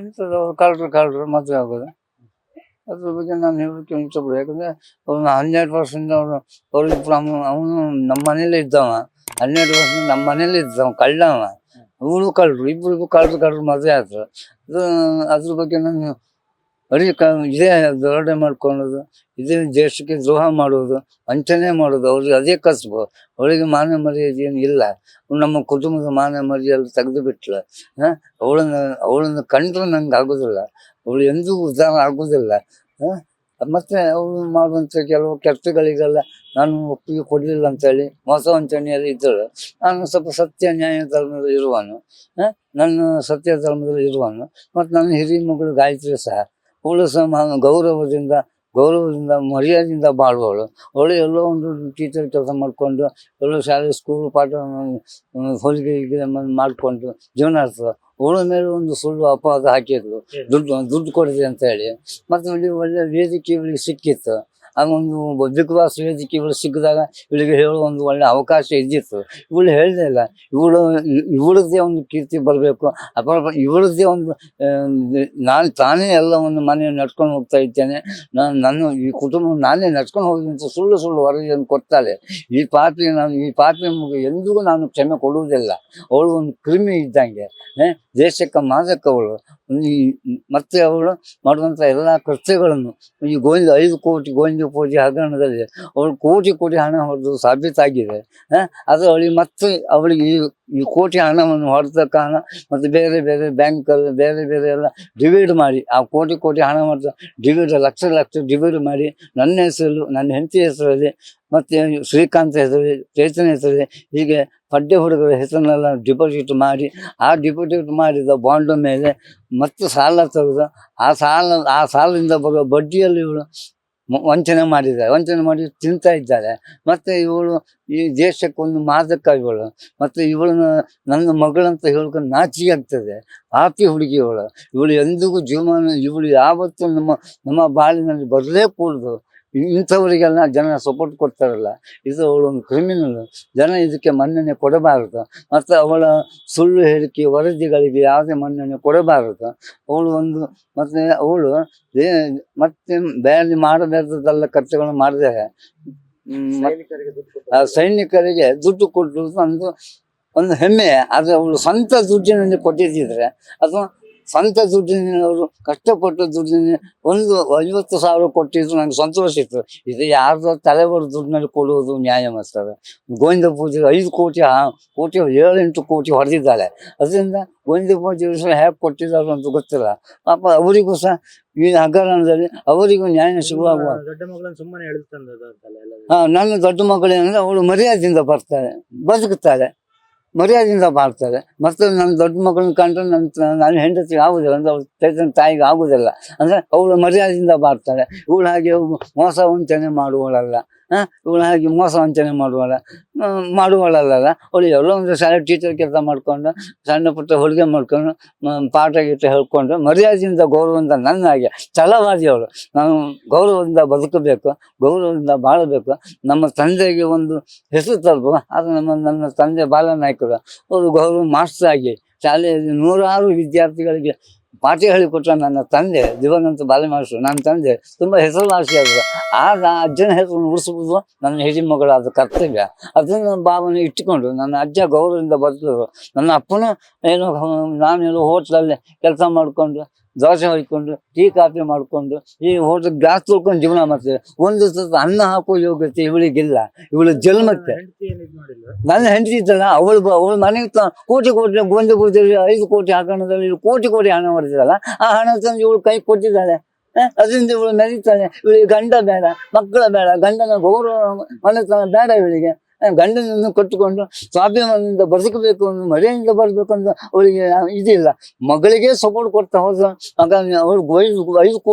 ಎಂಥದ್ದು ಕಳ್ಳರು ಮದುವೆ ಆಗೋದು. ಅದ್ರ ಬಗ್ಗೆ ನಾನು ಹೇಳೋಕ್ಕೆ ಇಷ್ಟಪಡ. ಯಾಕಂದರೆ ಅವನು 12 ವರ್ಷದಿಂದ ಅವರಿಬ್ಬರು ಅವನು ನಮ್ಮ ಮನೇಲೇ ಇದ್ದವ. 12 ವರ್ಷದಿಂದ ನಮ್ಮ ಮನೇಲೇ ಇದ್ದವ, ಕಳ್ಳವ. ಇವಳು ಕಳ್ಳರು, ಇಬ್ಬರಿಗೂ ಕಳ್ಳರು ಮದುವೆ ಆದ್ರು. ಅದ್ರ ಬಗ್ಗೆ ನಾನು ಇದೇ ದರೋಡೆ ಮಾಡ್ಕೊಳ್ಳೋದು, ಇದೇ ದೇಶಕ್ಕೆ ದ್ರೋಹ ಮಾಡೋದು, ವಂಚನೆ ಮಾಡೋದು, ಅವ್ರಿಗೆ ಅದೇ ಕಸಬು. ಅವಳಿಗೆ ಮಾನ ಮರ್ಯಾದೆ ಏನು ಇಲ್ಲ. ನಮ್ಮ ಕುಟುಂಬದ ಮಾನ ಮರ್ಯಾದೆ ತೆಗೆದು ಬಿಟ್ಲು. ಅವಳನ್ನು ಕಂಡ್ರೆ ನಂಗೆ ಆಗೋದಿಲ್ಲ. ಅವಳು ಎಂದೂ ಉದ್ಧಾರ ಆಗೋದಿಲ್ಲ. ಮತ್ತೆ ಅವಳು ಮಾಡುವಂಥ ಕೆಲವು ಕೆಟ್ಟಗಳಿಗೆಲ್ಲ ನಾನು ಒಪ್ಪಿಗೆ ಕೊಡಲಿಲ್ಲ ಅಂತೇಳಿ ಮೋಸ ವಂಚನೆಯಲ್ಲಿ ಇದ್ದಳು. ನಾನು ಸ್ವಲ್ಪ ಸತ್ಯ ನ್ಯಾಯ ಧರ್ಮದಲ್ಲಿ ಇರುವನು. ನನ್ನ ಸತ್ಯ ಧರ್ಮದಲ್ಲಿ ಇರುವನು. ಮತ್ತು ನನ್ನ ಹಿರಿಯ ಮಗಳು ಗಾಯತ್ರಿ ಸಹ, ಅವಳು ಸಹ ಗೌರವದಿಂದ ಮರ್ಯಾದೆಯಿಂದ ಬಾಳುವವಳು. ಅವಳು ಎಲ್ಲೋ ಒಂದು ಟೀಚರ್ ಕೆಲಸ ಮಾಡಿಕೊಂಡು, ಎಲ್ಲೋ ಶಾಲೆ ಸ್ಕೂಲ್ ಪಾಠ ಹೊಲಿಗೆ ಮಾಡಿಕೊಂಡು ಜೀವನ ನಡೆಸ್ತದೆ. ಅವಳ ಮೇಲೆ ಒಂದು ಸುಳ್ಳು ಅಪವಾದ ಹಾಕಿದ್ರು, ದುಡ್ಡು ಕೊಡಿದೆ ಅಂತ ಹೇಳಿ. ಮತ್ತು ಒಳ್ಳೆ ವೇದಿಕೆ ಇವಳಿಗೆ ಸಿಕ್ಕಿತ್ತು. ಆಗೊಂದು ಬಿಗ್ ಬಾಸ್ ವೇದಿಕೆ ಇವಳು ಸಿಕ್ಕಿದಾಗ ಇವಳಿಗೆ ಹೇಳೋ ಒಂದು ಒಳ್ಳೆ ಅವಕಾಶ ಇದ್ದಿತ್ತು. ಇವಳು ಹೇಳಲೇ ಇಲ್ಲ. ಇವಳದ್ದೇ ಒಂದು ಕೀರ್ತಿ ಬರಬೇಕು, ಇವಳದ್ದೇ ಒಂದು ತಾನೇ ಎಲ್ಲವನ್ನು ಮನೆ ನಡ್ಕೊಂಡು ಹೋಗ್ತಾ ಇದ್ದೇನೆ, ನನ್ನ ಈ ಕುಟುಂಬ ನಾನೇ ನಡ್ಕೊಂಡು ಹೋಗಿ ಅಂತ ಸುಳ್ಳು ವರದಿಯನ್ನು ಕೊಡ್ತಾಳೆ. ಈ ಪಾಪಿ ಎಂದಿಗೂ ನಾನು ಕ್ಷಮೆ ಕೊಡುವುದಿಲ್ಲ. ಅವಳು ಒಂದು ಕ್ರಿಮಿ ಇದ್ದಂಗೆ, ದೇಶಕ್ಕೆ ಮಾದಕವಳು. ಮತ್ತೆ ಅವಳು ಮಾಡುವಂಥ ಎಲ್ಲ ಕೃತ್ಯಗಳನ್ನು ಈ 5 ಕೋಟಿ ಗೋವಿಂದ ಪೂಜೆ ಹಗರಣದಲ್ಲಿ ಅವಳು ಕೋಟಿ ಹಣ ಹೊಡೆದು ಸಾಬೀತಾಗಿದೆ. ಅದು ಅವಳಿಗೆ ಈ ಕೋಟಿ ಹಣವನ್ನು ಹೊಡೆದ ಕಾರಣ ಮತ್ತು ಬೇರೆ ಬ್ಯಾಂಕಲ್ಲಿ ಬೇರೆ ಎಲ್ಲ ಡಿವೈಡ್ ಮಾಡಿ, ಆ ಕೋಟಿ ಹಣ ಹೊಡೆದ ಡಿವೈಡ್ ಲಕ್ಷ ಡಿವೈಡ್ ಮಾಡಿ ನನ್ನ ಹೆಸರು, ನನ್ನ ಹೆಂಡತಿ ಹೆಸರಲ್ಲಿ, ಮತ್ತು ಶ್ರೀಕಾಂತ್ ಹೆಸರಲ್ಲಿ, ಚೈತನ್ಯ ಹೆಸರಲ್ಲಿ, ಹೀಗೆ ಪಡ್ಡೆ ಹುಡುಗರ ಹೆಸರನ್ನೆಲ್ಲ ಡಿಪಾಸಿಟ್ ಮಾಡಿ, ಆ ಡಿಪಾಸಿಟ್ ಮಾಡಿದ ಬಾಂಡ್ ಮೇಲೆ ಮತ್ತು ಸಾಲ ತೆಗೆದು ಆ ಸಾಲದಿಂದ ಬರುವ ಬಡ್ಡಿಯಲ್ಲಿ ಇವಳು ವಂಚನೆ ಮಾಡಿ ತಿಂತಾ ಇದ್ದಾರೆ. ಮತ್ತು ಇವಳು ಈ ದೇಶಕ್ಕೊಂದು ಮಾದಕ ಇವಳು. ಮತ್ತು ಇವಳನ್ನ ನನ್ನ ಮಗಳಂತ ಹೇಳ್ಕೊಂಡು ನಾಚಿಕೆ ಆಗ್ತದೆ. ಪಾಪಿ ಹುಡುಗಿ ಇವಳು ಎಂದಿಗೂ ಇವಳು ಯಾವತ್ತೂ ನಮ್ಮ ಬಾಳಿನಲ್ಲಿ ಬರಲೇ ಕೂಡದು. ಇಂಥವರಿಗೆಲ್ಲ ಜನ ಸಪೋರ್ಟ್ ಕೊಡ್ತಾರಲ್ಲ, ಇದು ಅವಳೊಂದು ಕ್ರಿಮಿನಲ್. ಜನ ಇದಕ್ಕೆ ಮನ್ನಣೆ ಕೊಡಬಾರದು. ಮತ್ತು ಅವಳ ಸುಳ್ಳು ಹೇಳಿಕೆ ವರದಿಗಳಿಗೆ ಯಾವುದೇ ಮನ್ನಣೆ ಕೊಡಬಾರದು. ಅವಳು ಮತ್ತೆ ಬೇರೆ ಮಾಡಬೇಕಾದಲ್ಲ ಕರ್ತವ್ಯಗಳನ್ನು ಮಾಡಿದರೆ ಸೈನಿಕರಿಗೆ ದುಡ್ಡು ಕೊಟ್ಟು ಒಂದು ಹೆಮ್ಮೆ. ಆದರೆ ಅವಳು ಸ್ವಂತ ದುಡ್ಡಿನಲ್ಲಿ ಕೊಟ್ಟಿದ್ದಿದ್ರೆ, ಅಥವಾ ಸ್ವಂತ ದುಡ್ಡಿನ ಅವರು ಕಷ್ಟಪಟ್ಟು ದುಡ್ಡಿನ ಒಂದು 50,000 ಕೊಟ್ಟಿದ್ರು ನನಗೆ ಸಂತೋಷ ಇತ್ತು. ಇದು ಯಾರ್ದೋ ತಲೆಬರು ದುಡ್ಡಿನಲ್ಲಿ ಕೊಡುವುದು ನ್ಯಾಯ ಮಾಡ್ತಾರೆ. ಗೋವಿಂದ ಪೂಜೆ 5 ಕೋಟಿ 7-8 ಕೋಟಿ ಹೊಡೆದಿದ್ದಾಳೆ. ಅದರಿಂದ ಗೋವಿಂದ ಪೂಜೆ ಹೇಗೆ ಕೊಟ್ಟಿದ್ದಾರೆ ಅಂತ ಗೊತ್ತಿಲ್ಲ. ಪಾಪ ಅವರಿಗೂ ಸಹ ಈ ಹಗರಣದಲ್ಲಿ ಅವರಿಗೂ ನ್ಯಾಯ ಸಿಗುವಾಗ ನನ್ನ ದೊಡ್ಡ ಮಗಳೇನಂದ್ರೆ ಅವಳು ಮರ್ಯಾದೆಯಿಂದ ಬದುಕುತ್ತಾಳೆ, ಮರ್ಯಾದೆಯಿಂದ ಮಾಡ್ತಾರೆ. ಮತ್ತು ನನ್ನ ದೊಡ್ಡ ಮಗಳನ್ನ ಕಂಡ್ರೆ ನನ್ನ ಹೆಂಡತಿಗೆ ಆಗುದಿಲ್ಲ ಅಂದ್ರೆ ಅವ್ಳ ಚೈತನ್ಯ ತಾಯಿಗೆ ಆಗುದಿಲ್ಲ. ಅಂದರೆ ಅವಳು ಮರ್ಯಾದೆಯಿಂದ ಮಾಡ್ತಾಳೆ. ಇವಳು ಹಾಗೆ ಮೋಸ ವಂಚನೆ ಮಾಡುವಳಲ್ಲ. ಮಾಡುವಳಲ್ಲ. ಅವಳು ಎಲ್ಲೋ ಒಂದು ಶಾಲೆ ಟೀಚರ್ ಕೆಲಸ ಮಾಡ್ಕೊಂಡು, ಸಣ್ಣ ಪುಟ್ಟ ಹೊಲಿಗೆ ಮಾಡ್ಕೊಂಡು, ಪಾಠ ಗೀಟ ಹೇಳ್ಕೊಂಡು ಮರ್ಯಾದೆಯಿಂದ ಗೌರವದಿಂದ ನನ್ನ ಹಾಗೆ ಛಲವಾದಿ ಅವಳು. ನಾನು ಗೌರವದಿಂದ ಬದುಕಬೇಕು, ಗೌರವದಿಂದ ಬಾಳಬೇಕು, ನಮ್ಮ ತಂದೆಗೆ ಒಂದು ಹೆಸರು ತರಬೇಕು. ಅದು ನನ್ನ ತಂದೆ ಬಾಲನಾಯಕರು. ಅವರು ಗೌರವ ಮಾಸ್ಟರ್ ಆಗಿ ಶಾಲೆಯಲ್ಲಿ 100 ವಿದ್ಯಾರ್ಥಿಗಳಿಗೆ ಪಾಠ ಹೇಳಿಕೊಟ್ಟ ನನ್ನ ತಂದೆ ದಿವಂಗತ ಬಾಲಮಾಸ್ಟರ್. ನನ್ನ ತಂದೆ ತುಂಬ ಹೆಸರುವಾಸಿಯಾದರು. ಆಗ ಅಜ್ಜನ ಹೆಸರನ್ನು ಉಳಿಸುವುದು ನನ್ನ ಹಿರಿಯ ಮಗಳಾದ ಕರ್ತವ್ಯ. ಅದನ್ನು ಭಾವನೆ ಇಟ್ಟುಕೊಂಡು ನನ್ನ ಅಜ್ಜ ಗೌರವದಿಂದ ಬದುಕಿದ್ರು. ನನ್ನ ಅಪ್ಪನೂ ನಾನೇನೋ ಹೋಟ್ಲಲ್ಲಿ ಕೆಲಸ ಮಾಡಿಕೊಂಡು, ದೋಸೆ ಹೊಯ್ಕೊಂಡು, ಟೀ ಕಾಫಿ ಮಾಡಿಕೊಂಡು, ಈ ಹೋಟ್ಲ್ ಗ್ಲಾಸ್ ತೊಳ್ಕೊಂಡು ಜೀವನ ಮಾಡ್ತೇವೆ. ಒಂದು ಅನ್ನ ಹಾಕೋ ಯೋಗ್ಯತೆ ಇವಳಿಗಿಲ್ಲ. ಇವಳು ಜನ್ಮಕ್ಕೆ ನನ್ನ ಹೆಂಡತಿ ಇದ್ದಲ್ಲ, ಅವಳು ಮನೆಗೆ ಕೋಟಿ ಗೋವಿಂದ ಪೂಜೆಯಲ್ಲಿ 5 ಕೋಟಿ ಹಗರಣದಲ್ಲಿ ಕೋಟಿ ಹಣ ಹೊಡೆದಿದ್ದಲ್ಲ, ಆ ಹಣ ತಂದು ಇವಳು ಕೈ ಕೊಟ್ಟಿದ್ದಾಳೆ. ಅದರಿಂದ ಇವಳು ಮೆರೀತಾಳೆ. ಇವಳಿಗೆ ಗಂಡ ಬೇಡ, ಮಕ್ಕಳ ಬೇಡ, ಗಂಡನ ಗೌರವ ಮನೆತನ ಬೇಡ ಇವಳಿಗೆ. ಗಂಡನನ್ನು ಕಟ್ಟಿಕೊಂಡು ಸ್ವಾಭಿಮಾನದಿಂದ ಬದುಕಬೇಕು, ಮರ್ಯಾದೆಯಿಂದ ಬರಬೇಕು ಅಂತ ಅವಳಿಗೆ ಇದಿಲ್ಲ. ಮಗಳಿಗೆ ಸಪೋರ್ಟ್ ಕೊಡ್ತಾ ಹೋದ ಆಗ ಅವ್ಳಿಗೆ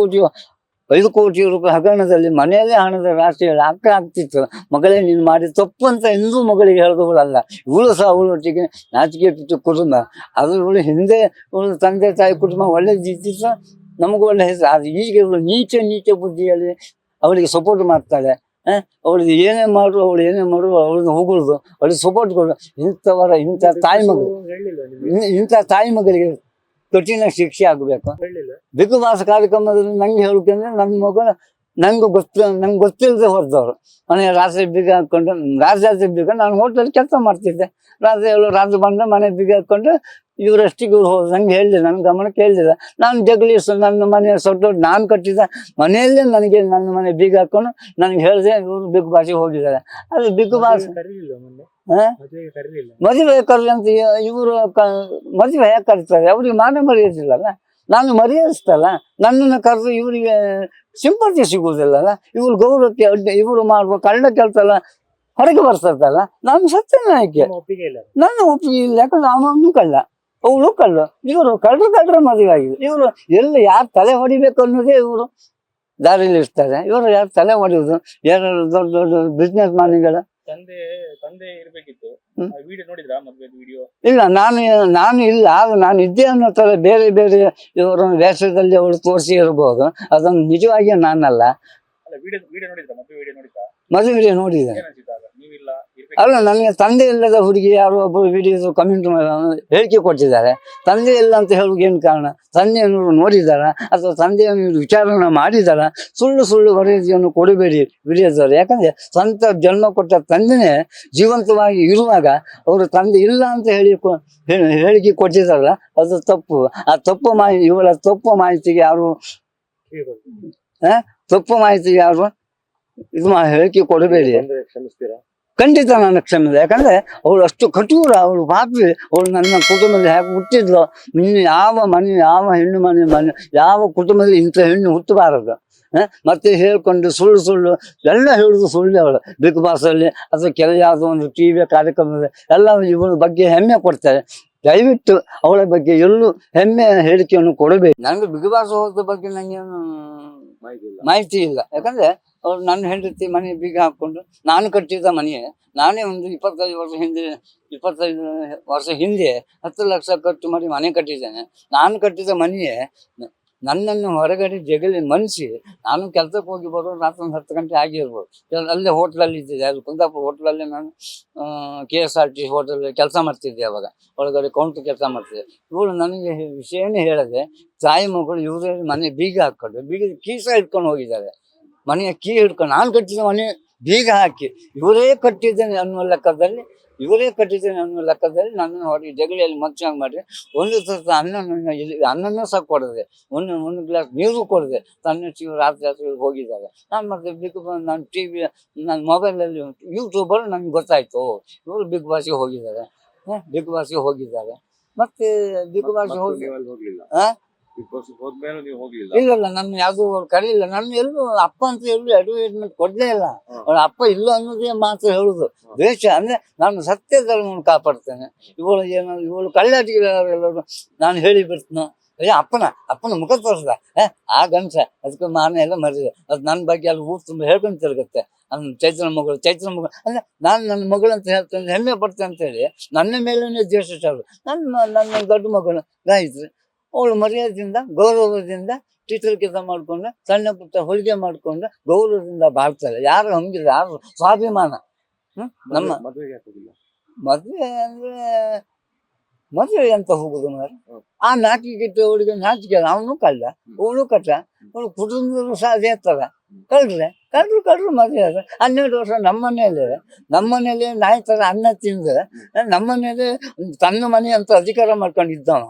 5 ಕೋಟಿ ರೂಪಾಯಿ ಹಗರಣದಲ್ಲಿ ಮನೆಯಲ್ಲೇ ಹಣದ ರಾಷ್ಟ್ರೀಯ ಆಗ್ತಿತ್ತು. ಮಗಳೇ ನೀನು ಮಾಡಿ ತಪ್ಪು ಅಂತ ಎಂದೂ ಮಗಳಿಗೆ ಹೇಳಿದವಳಲ್ಲ. ಇವಳು ಸಹ ಅವಳೊಟ್ಟಿಗೆ ನಾಚಿಕೆ ಕುಟುಂಬ. ಅದು ಇವಳು ಹಿಂದೆ ಇವಳು ತಂದೆ ತಾಯಿ ಕುಟುಂಬ ಒಳ್ಳೆದಿತ್ತು, ನಮಗೂ ಒಳ್ಳೆ ಹೆಸರು. ಅದು ಈಗ ಇವಳು ನೀಚ ಬುದ್ಧಿಯಲ್ಲಿ ಅವಳಿಗೆ ಸಪೋರ್ಟ್ ಮಾಡ್ತಾಳೆ. ಅವಳಿಗೆ ಏನೇ ಮಾಡು ಅವಳನ್ನ ಹೋಗುದು, ಅವಳಿಗೆ ಸಪೋರ್ಟ್ ಕೊಡು. ಇಂಥ ತಾಯಿ ಮಗಳಿಗೆ ಕಠಿಣ ಶಿಕ್ಷೆ ಆಗ್ಬೇಕು. ಹೇಳಿಲ್ಲ. ಬಿಗ್ ಬಾಸ್ ಕಾರ್ಯಕ್ರಮದಲ್ಲಿ ನಂಗೆ ಹೇಳ್ಬೇಕಂದ್ರೆ ನನ್ನ ಮಗಳು ನಂಗೆ ಗೊತ್ತಿಲ್ಲದೆ ಹೋದವ್ರು ಮನೆ ರಾತ್ರಿ ಬೀಗ ಹಾಕೊಂಡು ರಾತ್ರಿ ಬೀಗ ನಾನು ಹೋಟೆಲ್ ಕೆಲಸ ಮಾಡ್ತಿದ್ದೆ. ರಾತ್ರಿ ಬಂದ್ರೆ ಮನೆ ಬೀಗ ಹಾಕೊಂಡು ಇವರಷ್ಟಿಗೆ ಇವ್ರು ಹೋದ್ರು. ನಂಗೆ ಹೇಳಿದೆ, ನನ್ನ ಗಮನಕ್ಕೆ ಹೇಳಿಲ್ಲ. ನಾನು ಜಗಲಿ ನನ್ನ ಮನೆ ದೊಡ್ಡ ನಾನು ಕಟ್ಟಿದ ಮನೆಯಲ್ಲೇ ನನಗೆ ನನ್ನ ಮನೆ ಬೀಗ ಹಾಕೊಂಡು ನನಗೆ ಹೇಳಿದೆ ಇವರು ಬಿಗ್ ಬಾಸ್ಗೆ ಹೋಗಿದ್ದಾರೆ. ಅದು ಬಿಗ್ ಬಾಸ್ ಮದುವೆ ಕರ್ಲಿ ಅಂತ ಇವರು ಮದುವೆ ಯಾಕೆ ಕರೀತಾರೆ? ಅವ್ರಿಗೆ ಮಾನ ಮರ್ಯಾದಿಲ್ಲಲ್ಲ, ನಾನು ಮರ್ಯಾದಿಸ್ತಲ್ಲ. ನನ್ನನ್ನು ಕರೆದು ಇವರಿಗೆ ಸಿಂಪತಿ ಸಿಗುವುದಿಲ್ಲಲ್ಲ, ಇವ್ರು ಗೌರವಕ್ಕೆ ಅಡ್ಡ ಇವರು ಮಾಡುವ ಕಳ್ಳ ಕೆಲಸ ಎಲ್ಲ ಹೊರಗೆ ಬರ್ತದಲ್ಲ. ನಾನು ಸತ್ಯನಾಯಕಿ, ನನ್ನ ಒಪ್ಪಿಗೆ ಇಲ್ಲ. ಯಾಕಂದ್ರೆ ಅವನು ಕಳ್ಳ, ಅವಳು ಕಳ್ಳ, ಇವರು ಕಳ್ಳರ ಮದುವೆ ಆಗಿದೆ. ಇವರು ಎಲ್ಲಿ ಯಾರು ತಲೆ ಹೊಡಿಬೇಕು ಅನ್ನೋದೇ ಇವರು ದಾರಿಲಿ ಇರ್ತಾರೆ. ಇವರು ಯಾರು ತಲೆ ಹೊಡೆಯುವುದು? ಯಾರು ದೊಡ್ಡ ದೊಡ್ಡ ಬಿಸ್ನೆಸ್ ಮ್ಯಾನ್ಗಳ ತಂದೆ ಇರ್ಬೇಕಿತ್ತು. ವಿಡಿಯೋ ನೋಡಿದ್ರಾ? ಮದುವೆ ವಿಡಿಯೋ ಇಲ್ಲ, ನಾನು ಇಲ್ಲ. ಆದ್ರೆ ನಾನು ಇದ್ದೆ ಅನ್ನೋ ತರ ಬೇರೆ ಬೇರೆ ಇವರ ವೇಷದಲ್ಲಿ ಅವಳು ತೋರಿಸಿ ಇರ್ಬೋದು. ಅದನ್ನು ನಿಜವಾಗಿ ನಾನಲ್ಲ. ವಿಡಿಯೋ ನೋಡಿದ್ರಾ? ಮದುವೆ ವಿಡಿಯೋ ನೋಡಿದ್ರಾ? ಮದುವೆ ವಿಡಿಯೋ ನೋಡಿದೆ. ನೀವಿಲ್ಲ ಅಲ್ಲ, ನನಗೆ ತಂದೆ ಇಲ್ಲದ ಹುಡುಗಿ ಯಾರೋ ಒಬ್ಬರು ವಿಡಿಯೋ ಕಮೆಂಟ್ ಹೇಳಿಕೆ ಕೊಟ್ಟಿದ್ದಾರೆ. ತಂದೆ ಇಲ್ಲ ಅಂತ ಹೇಳುವ ಏನು ಕಾರಣ? ತಂದೆಯನ್ನು ನೋಡಿದಾರ ಅಥವಾ ತಂದೆಯನ್ನು ವಿಚಾರಣೆ ಮಾಡಿದಾರ? ಸುಳ್ಳು ವರದಿಯನ್ನು ಕೊಡಬೇಡಿ ವಿಡಿಯೋದವರು. ಯಾಕಂದ್ರೆ ಸ್ವಂತ ಜನ್ಮ ಕೊಟ್ಟ ತಂದೆನೇ ಜೀವಂತವಾಗಿ ಇರುವಾಗ ಅವರು ತಂದೆ ಇಲ್ಲ ಅಂತ ಹೇಳಿಕೆ ಕೊಟ್ಟಿದಾರಲ್ಲ, ಅದು ತಪ್ಪು. ಆ ತಪ್ಪು ಇವಳ ತಪ್ಪು ಮಾಹಿತಿಗೆ ಯಾರು ಇದು ಹೇಳಿಕೆ ಕೊಡಬೇಡಿ. ಕ್ಷಮಿಸ್ತೀರಾ? ಖಂಡಿತ ನಾನು ಕ್ಷಮಿಸಿದೆ. ಯಾಕಂದ್ರೆ ಅವಳು ಅಷ್ಟು ಕಠೋರ, ಅವಳು ಪಾಪಿ. ಅವಳು ನನ್ನ ಕುಟುಂಬದಲ್ಲಿ ಹೇಗೆ ಹುಟ್ಟಿದ್ಲು, ಇನ್ನು ಯಾವ ಹೆಣ್ಣು ಮನೆ ಯಾವ ಕುಟುಂಬದಲ್ಲಿ ಇಂಥ ಹೆಣ್ಣು ಹುಟ್ಟಬಾರದು. ಮತ್ತೆ ಹೇಳ್ಕೊಂಡು ಸುಳ್ಳು ಎಲ್ಲ ಹೇಳುದು ಸುಳ್ಳು. ಅವಳು ಬಿಗ್ ಬಾಸ್ ಅಲ್ಲಿ ಅಥವಾ ಯಾವುದೋ ಒಂದು ಟಿವಿ ಕಾರ್ಯಕ್ರಮದಲ್ಲಿ ಎಲ್ಲ ಇವಳ ಬಗ್ಗೆ ಹೆಮ್ಮೆ ಕೊಡ್ತಾರೆ. ದಯವಿಟ್ಟು ಅವಳ ಬಗ್ಗೆ ಎಲ್ಲೂ ಹೆಮ್ಮೆ ಹೇಳಿಕೆಯನ್ನು ಕೊಡಬೇಕು. ನನಗೆ ಬಿಗ್ ಬಾಸ್ ಹೋದ ಬಗ್ಗೆ ನಂಗೇನು ಮಾಹಿತಿ ಇಲ್ಲ. ಯಾಕಂದ್ರೆ ಅವ್ರು ನನ್ನ ಹೆಂಡತಿ ಮನೆ ಬೀಗ ಹಾಕೊಂಡು ನಾನು ಕಟ್ಟಿದ ಮನೆ, ನಾನೇ ಒಂದು 25 ವರ್ಷ ಹಿಂದೆ 10 ಲಕ್ಷ ಖರ್ಚು ಮಾಡಿ ಮನೆ ಕಟ್ಟಿದ್ದೇನೆ. ನಾನು ಕಟ್ಟಿದ ಮನೆಯೇ ನನ್ನನ್ನು ಹೊರಗಡೆ ಜಗಲಿ ಮನ್ಸಿ ನಾನು ಕೆಲಸಕ್ಕೆ ಹೋಗಿ ಬರೋ ರಾತ್ರಿ 10 ಗಂಟೆ ಆಗಿರ್ಬೋದು. ಅಲ್ಲೇ ಹೋಟ್ಲಲ್ಲಿ ಇದ್ದಿದ್ದೆ, ಅದು ಕುಂದಾಪುರ ಹೋಟ್ಲಲ್ಲಿ ನಾನು KSRT ಹೋಟೆಲ್ ಕೆಲಸ ಮಾಡ್ತಿದ್ದೆ. ಅವಾಗ ಒಳಗಡೆ ಕೌಂಟರ್ ಕೆಲಸ ಮಾಡ್ತಿದ್ದೆ. ಇವಳು ನನಗೆ ವಿಷಯನೇ ಹೇಳದೆ ತಾಯಿ ಮಗಳು ಇವರೇ ಮನೆ ಬೀಗ ಹಾಕೊಂಡು ಕೀಸ ಇಟ್ಕೊಂಡು ಹೋಗಿದ್ದಾರೆ. ಮನೆಯ ಕೀ ಹಿಡ್ಕೊಂಡು ನಾನು ಕಟ್ಟಿದ ಮನೆ ಬೀಗ ಹಾಕಿ ಇವರೇ ಕಟ್ಟಿದ್ದೇನೆ ಅನ್ನುವ ಲೆಕ್ಕದಲ್ಲಿ ನನ್ನನ್ನು ಹೊರಗೆ ಜಗಳಿಯಲ್ಲಿ ಮಚ್ಚಂಗೆ ಮಾಡಿ ಒಂದು ಸ್ವಲ್ಪ ಅನ್ನನೂ ಸಹ ಕೊಡದೆ, ಒಂದು ಗ್ಲಾಸ್ ನೀರು ಕೊಡದೆ ತನ್ನ ರಾತ್ರಿ ಹೋಗಿದ್ದಾರೆ. ನಾನು ಮತ್ತೆ ನಾನು TV ನನ್ನ ಮೊಬೈಲಲ್ಲಿ ಯೂಟ್ಯೂಬರ್ ನನಗೆ ಗೊತ್ತಾಯ್ತು ಇವರು ಬಿಗ್ ಬಾಸ್ಗೆ ಹೋಗಿದ್ದಾರೆ. ಮತ್ತೆ ಬಿಗ್ ಬಾಸ್ಗೆ ಇಲ್ಲ, ನನ್ನ ಯಾವ್ದು ಕರೀಲಿಲ್ಲ. ನಾನು ಎಲ್ಲೂ ಅಪ್ಪ ಅಂತ ಅಡ್ವರ್ಟೈಸ್ಮೆಂಟ್ ಕೊಡ್ಲೇ ಇಲ್ಲ. ಅವಳ ಅಪ್ಪ ಇಲ್ಲ ಅನ್ನೋದೇ ಮಾತ್ರ ಹೇಳುದು. ದ್ವೇಷ ಅಂದ್ರೆ ನಾನು ಸತ್ಯ ಧರ್ಮವನ್ನು ಕಾಪಾಡ್ತೇನೆ. ಇವಳು ಕಳ್ಳಾಟಿಗೆಲ್ಲರೂ ನಾನು ಹೇಳಿ ಬಿಡ್ತೀನೋ, ಅಪ್ಪನ ಮುಖ ತೋರಿಸ್ದ ಆ ಗಂಟ ಅದಕ್ಕೆ ಮಾನ ಎಲ್ಲ ಮರಿದೆ. ಅದು ನನ್ನ ಬಗ್ಗೆ ಅಲ್ಲಿ ಊರು ತುಂಬ ಹೇಳ್ಕೊಂಡು ತಿರುಗುತ್ತೆ. ಚೈತ್ರ ಮಗಳು ಅಂದ್ರೆ ನಾನು ನನ್ನ ಮಗಳು ಅಂತ ಹೇಳ್ತೇನೆ, ಹೆಮ್ಮೆ ಪಡ್ತೇನೆ ಅಂತ ಹೇಳಿ ನನ್ನ ಮೇಲೇ ದ್ವೇಷ ಚಾಲು. ನನ್ನ ದೊಡ್ಡ ಮಗಳು ಗಾಯತ್ರಿ, ಅವಳು ಮರ್ಯಾದೆಯಿಂದ ಗೌರವದಿಂದ ಟೀಚರ್ ಕೆಲಸ ಮಾಡ್ಕೊಂಡು ಸಣ್ಣ ಪುಟ್ಟ ಹೊಲಿಗೆ ಮಾಡ್ಕೊಂಡು ಗೌರವದಿಂದ ಬಾಳ್ತಾರೆ. ಯಾರು ಹಂಗಿಲ್ಲ, ಯಾರು ಸ್ವಾಭಿಮಾನ. ನಮ್ಮ ಮದುವೆ ಅಂತ ಹೋಗುದು ಮಾರೆ. ಆ ನಾಚಿಕೆ ಅವಳಿಗೆ ನಾಚಿಕೆ. ಅವನು ಕಳ್ಳ, ಅವಳು ಕಟ್ಟ, ಅವಳು ಕುಟುಂಬದವರು ಸಹ ಅದೇ ತರ ಕಳ್ರು ಮದುವೆ ಆದ 12 ವರ್ಷ ನಮ್ಮನೇಲಿ ನಾಯಿ ತರ ಅನ್ನ ತಿಂದ್ರೆ ನಮ್ಮನೇಲಿ ತನ್ನ ಮನೆ ಅಂತ ಅಧಿಕಾರ ಮಾಡ್ಕೊಂಡಿದ್ದವ.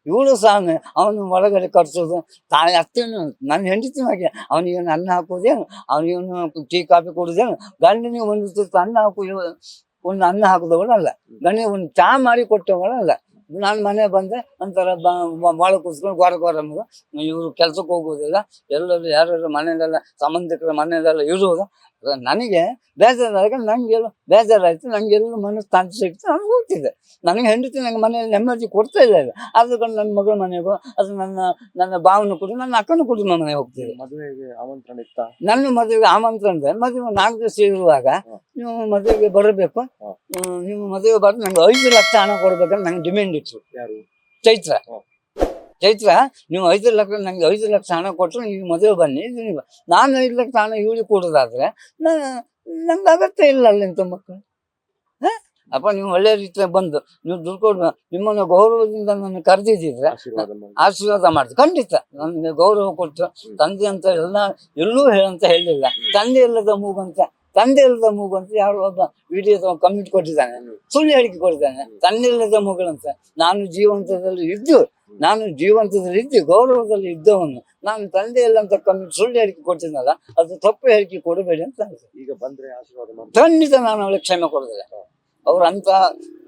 ಇವಳು ಸಹ ಅವನು ಒಳಗಡೆ ಕಟ್ಸೋದು. ತಾಯಿ ಅತ್ತೇನು ನನ್ನ ಹೆಂಡತಿ ಮಗೆ ಅವನಿಗೇನು ಅನ್ನ ಹಾಕೋದೇನು, ಅವನಿಗೇನು ಟೀ ಕಾಫಿ ಕೊಡೋದೇನು, ಗಂಡನಿಗೆ ಒಂದು ತುತ್ತು ಅನ್ನ ಒಂದು ಅನ್ನ ಹಾಕಿದವಳಲ್ಲ, ಗಂಡನಿಗೆ ಒಂದು ಚಾ ಮಾಡಿ ಕೊಟ್ಟವಳಲ್ಲ. ನಾನು ಮನೆ ಬಂದೆ ಒಂಥರ ಬಾಳ ಕೂತ್ಕೊಂಡು ಗೋರ ಇವರು ಕೆಲ್ಸಕ್ಕೆ ಹೋಗೋದಿಲ್ಲ. ಎಲ್ಲರೂ ಯಾರು ಮನೆಯಲ್ಲೆಲ್ಲ ಸಂಬಂಧಿಕರ ಮನೆಯಲ್ಲೆಲ್ಲ ಇರುವುದು. ನನಗೆ ಬೇಜಾರಾಗ ನಂಗೆಲ್ಲ ಬೇಜಾರಾಯ್ತು. ನಂಗೆಲ್ಲ ಮನಸ್ಸು ತಾಂತಿ ಸಿಗ್ತು. ನಾನು ಹೋಗ್ತಿದ್ದೆ. ನನಗೆ ಹೆಂಡತಿ ನಂಗೆ ಮನೆಯಲ್ಲಿ ನೆಮ್ಮದಿ ಕೊಡ್ತಾ ಇಲ್ಲ. ಆದ್ಕೊಂಡು ನನ್ನ ಮಗಳ ಮನೆಗೂ ಅದು ನನ್ನ ಭಾವನ ಕೂಡ ನನ್ನ ಅಕ್ಕನ ಕುಟುಂಬ ಮನೆಗೆ ಹೋಗ್ತಿದ್ದೆ. ಮದುವೆಗೆ ಆಮಂತ್ರಣ ಇತ್ತ? ನನ್ನ ಮದುವೆಗೆ ಆಮಂತ್ರಣ ಮದುವೆ 4 ದಿವಸ ಇರುವಾಗ ನೀವು ಮದುವೆಗೆ ಬರಬೇಕು, ನೀವು ಮದುವೆ ಬಂದು ನಂಗೆ 5 ಲಕ್ಷ ಹಣ ಕೊಡ್ಬೇಕಂತ ನಂಗೆ ಡಿಮ್ಯಾಂಡ್ ಇತ್ತು. ಯಾರು? ಚೈತ್ರ ನೀವು 5 ಲಕ್ಷ ನಂಗೆ 5 ಲಕ್ಷ ಹಣ ಕೊಟ್ಟರು ನೀವು ಮದುವೆ ಬನ್ನಿ. ನಾನು 5 ಲಕ್ಷ ಹಣ ಇವಳಿಗೆ ಕೊಡೋದಾದ್ರೆ ನಂಗೆ ಅಗತ್ಯ ಇಲ್ಲ ಅಲ್ಲಿಂತ ಮಕ್ಕಳು. ಅಪ್ಪ ನೀವು ಒಳ್ಳೆ ರೀತಿಯಲ್ಲಿ ಬಂದು ನೀವು ದುಡ್ಡು ಕೊಡ್ಬೇಕು, ನಿಮ್ಮನ್ನು ಗೌರವದಿಂದ ನನ್ನ ಕರೆದಿದ್ದಿದ್ರೆ ಆಶೀರ್ವಾದ ಮಾಡ್ತೀವಿ. ಖಂಡಿತ ನಮ್ಗೆ ಗೌರವ ಕೊಟ್ಟು ತಂದೆ ಅಂತ ಎಲ್ಲೂ ಹೇಳಂತ ಹೇಳಿಲ್ಲ. ತಂದೆ ಇಲ್ಲದ ಮೂಗಂತ ಯಾರು ಒಬ್ಬ ವಿಡಿಯೋ ಕಮೆಂಟ್ ಕೊಟ್ಟಿದ್ದಾನೆ, ಸುಳ್ಳು ಹೇಳಿಕೆ ಕೊಟ್ಟಿದ್ದಾನೆ. ತಂದೆ ಇಲ್ಲದ ಮೂಗಳಂತ ನಾನು ಜೀವಂತದಲ್ಲಿ ಇದ್ದು ಗೌರವದಲ್ಲಿ ಇದ್ದವನು, ನಾನು ತಂದೆ ಇಲ್ಲ ಅಂತ ಕಮೆಂಟ್ ಸುಳ್ಳು ಹೇಳಿಕೆ ಕೊಟ್ಟಿದ್ದಲ್ಲ, ಅದು ತಪ್ಪು ಹೇಳಿಕೆ ಕೊಡಬೇಡಿ ಅಂತ ಅನ್ಸುತ್ತೆ. ಈಗ ಬಂದ್ರೆ ಆಶೀರ್ವಾದ ಖಂಡಿತ ನಾನು ಅವಳಿಗೆ ಕ್ಷಮೆ ಕೊಡೋದಿಲ್ಲ. ಅವ್ರು ಅಂತ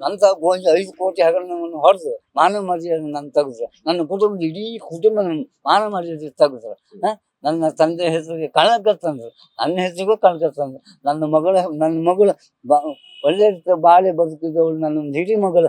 5 ಕೋಟಿ ಹಗರಣವನ್ನು ಹೊಡೆದು ಮಾನವ ಮರ್ಯಾದೆ ನಾನು ತೆಗೆದ್ರು, ನನ್ನ ಕುಟುಂಬದ ಇಡೀ ಕುಟುಂಬ ಮಾನವ ಮರ್ಯಾದೆ ತೆಗೆದ್ರು. ನನ್ನ ತಂದೆ ಹೆಸರಿಗೆ ಕಳಂಕ ತಂದ್ರು, ನನ್ನ ಹೆಸರಿಗೂ ಕಳಂಕ ತಂದ್ರು. ನನ್ನ ಮಗಳು ಒಳ್ಳೆ ರೀತಿಯ ಬಾಳೆ ಬದುಕಿದವಳು ನನ್ನ ಹಿಡಿ ಮಗಳ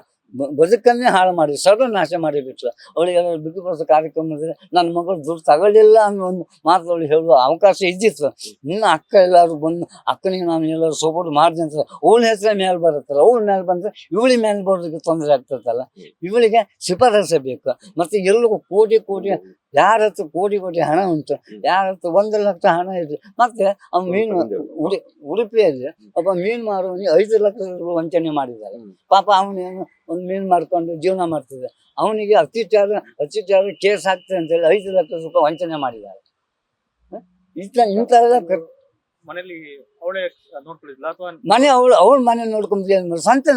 ಬದುಕನ್ನೇ ಹಾಳು ಮಾಡಿ ಸರ್ವನಾಶ ಮಾಡಿಬಿಟ್ರು. ಅವಳಿಗೆಲ್ಲ ಬಿಗಿಪಡಿಸೋ ಕಾರ್ಯಕ್ರಮದಲ್ಲಿ ನನ್ನ ಮಗಳು ದುಡ್ಡು ತಗೊಳ್ಳಿಲ್ಲ ಅನ್ನೋ ಒಂದು ಮಾತು ಅವಳು ಹೇಳುವ ಅವಕಾಶ ಇದ್ದಿತ್ತು. ಇನ್ನು ಅಕ್ಕ ಎಲ್ಲರೂ ಬಂದು ಅಕ್ಕನಿಗೆ ನಾನು ಎಲ್ಲರೂ ಸಪೋರ್ಟ್ ಮಾಡಿದೆ ಅಂತ ಅವಳ ಹೆಸರೇ ಮೇಲೆ ಬರುತ್ತಲ್ಲ, ಅವಳ ಮೇಲೆ ಬಂದರೆ ಇವಳಿಗೆ ಮೇಲೆ ಬರೋದಕ್ಕೆ ತೊಂದರೆ ಆಗ್ತದಲ್ಲ. ಇವಳಿಗೆ ಶಿಫಾರಸೆ ಬೇಕು. ಮತ್ತು ಎಲ್ಲರಿಗೂ ಕೋಟಿ ಯಾರ ಹತ್ರ ಕೋಟಿ ಹಣ ಉಂಟು, ಯಾರ ಹತ್ರ 1 ಲಕ್ಷ ಹಣ ಇದೆ. ಮತ್ತೆ ಅವ್ನು ಮೀನು ಉಡುಪಿಯಲ್ಲಿ ಒಬ್ಬ ಮೀನು ಮಾರುವವನಿಗೆ 5 ಲಕ್ಷ ವಂಚನೆ ಮಾಡಿದ್ದಾರೆ. ಪಾಪ ಅವನೇನು ಒಂದು ಮೀನು ಮಾಡ್ಕೊಂಡು ಜೀವನ ಮಾಡ್ತಿದ್ದ, ಅವನಿಗೆ ಅತ್ಯಾಚಾರ ಕೇಸ್ ಹಾಕ್ತದೆ ಅಂತೇಳಿ 5 ಲಕ್ಷ ರೂಪಾಯಿ ವಂಚನೆ ಮಾಡಿದ್ದಾರೆ. ಇಂಥವೆಲ್ಲ ಮನೇಲಿ ಅವಳೇ ನೋಡ್ಕೊಳ್ಳಿದ್ಲ ಅಥವಾ ಅವಳ ಮನೆ ನೋಡ್ಕೊಂಡು ಸ್ವಂತ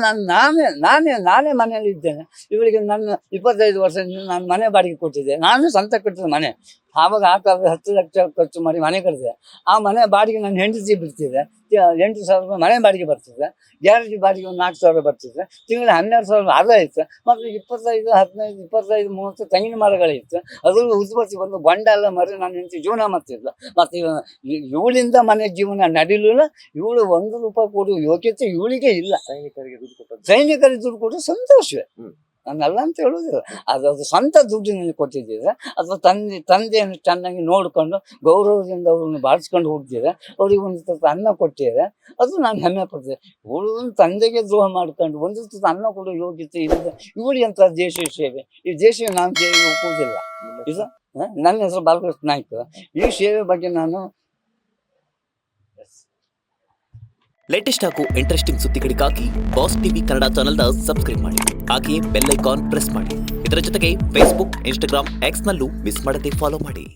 ನಾನೇ ಮನೆಯಲ್ಲಿ ಇದ್ದೇನೆ. ಇವಳಿಗೆ ನನ್ನ 25 ವರ್ಷದಿಂದ ನಾನು ಮನೆ ಬಾಡಿಗೆ ಕೊಟ್ಟಿದ್ದೆ. ನಾನು ಸ್ವಂತ ಕಟ್ಟಿದ ಮನೆ. ಆವಾಗ 10 ಲಕ್ಷ ಖರ್ಚು ಮಾಡಿ ಮನೆ ಕಟ್ಟಿದೆ. ಆ ಮನೆ ಬಾಡಿಗೆ ನನ್ನ ಹೆಂಡತಿ ಬಿಡ್ತಿದ್ದೆ. 8,000 ರೂಪಾಯಿ ಮನೆ ಬಾಡಿಗೆ ಬರ್ತಿದ್ದೆ. ಗ್ಯಾರೇಜ್ ಬಾಡಿಗೆ ಒಂದು 4,000 ಬರ್ತಿದ್ದೆ. ತಿಂಗಳ 12,000 ಆದಾಯ ಇತ್ತು. ಮತ್ತು 25, 15, 25, 30 ತೆಂಗಿನ ಮರಗಳಿತ್ತು. ಅದ್ರಲ್ಲಿ ಉತ್ಪತ್ತಿ ಬಂದು ಬಂಡ ಎಲ್ಲ ಮರಿ ನನ್ನ ಹೆಂಡತಿ ಜೀವನ ಮಾಡ್ತಿದ್ಲು. ಮತ್ತು ಇವಳಿಂದ ಮನೆ ಜೀವನ ನಡೀಲಿಲ್ಲ. ಇವಳು 1 ರೂಪಾಯಿ ಕೊಡುವ ಯೋಗ್ಯತೆ ಇವಳಿಗೆ ಇಲ್ಲ. ಸೈನಿಕರಿಗೆ ದುಡ್ಡು ಕೊಟ್ಟರೆ ಸಂತೋಷವೇ, ನಾನಲ್ಲ ಅಂತ ಹೇಳುವುದಿಲ್ಲ. ಅದು ಸ್ವಂತ ದುಡ್ಡಿನಲ್ಲಿ ಕೊಟ್ಟಿದ್ದಿದ್ರೆ ಅಥವಾ ತಂದೆಯನ್ನು ಚೆನ್ನಾಗಿ ನೋಡಿಕೊಂಡು ಗೌರವದಿಂದ ಅವ್ರನ್ನ ಬಾಳಿಸ್ಕೊಂಡು ಹೋಗ್ತಿದ್ರೆ, ಅವ್ರಿಗೆ ಒಂದು ತುತ್ತು ಅನ್ನ ಕೊಟ್ಟಿದ್ರೆ ಅದು ನಾನು ಹೆಮ್ಮೆ ಪಡ್ತೇನೆ. ಇವಳು ತಂದೆಗೆ ದ್ರೋಹ ಮಾಡ್ಕೊಂಡು ಒಂದು ತುತ್ತು ಅನ್ನ ಕೊಡೋ ಯೋಗ್ಯತೆ ಇಲ್ಲದೆ ಇವಳಿಗೆ ಅಂತ ದೇಶ ಸೇವೆ, ಈ ದೇಶ ನಾನು ಸೇವೆ ಒಪ್ಪುವುದಿಲ್ಲ. ಇದು ನನ್ನ ಹೆಸರು ಬಾಲಕೃಷ್ಣ ನಾಯ್ಕ. ಈ ಸೇವೆ ಬಗ್ಗೆ ನಾನು ಲೇಟೆಸ್ಟ್ ಹಾಗೂ ಇಂಟ್ರೆಸ್ಟಿಂಗ್ ಸುದ್ದಿಗಳಿಗಾಗಿ ಬಾಸ್ ಟಿವಿ ಕನ್ನಡ ಚಾನೆಲ್ನ ಸಬ್ಸ್ಕ್ರೈಬ್ ಮಾಡಿ. ಹಾಗೆಯೇ ಬೆಲ್ ಐಕಾನ್ ಪ್ರೆಸ್ ಮಾಡಿ. ಇದರ ಜೊತೆಗೆ ಫೇಸ್ಬುಕ್, ಇನ್ಸ್ಟಾಗ್ರಾಮ್, ಎಕ್ಸ್ನಲ್ಲೂ ಮಿಸ್ ಮಾಡದೆ ಫಾಲೋ ಮಾಡಿ.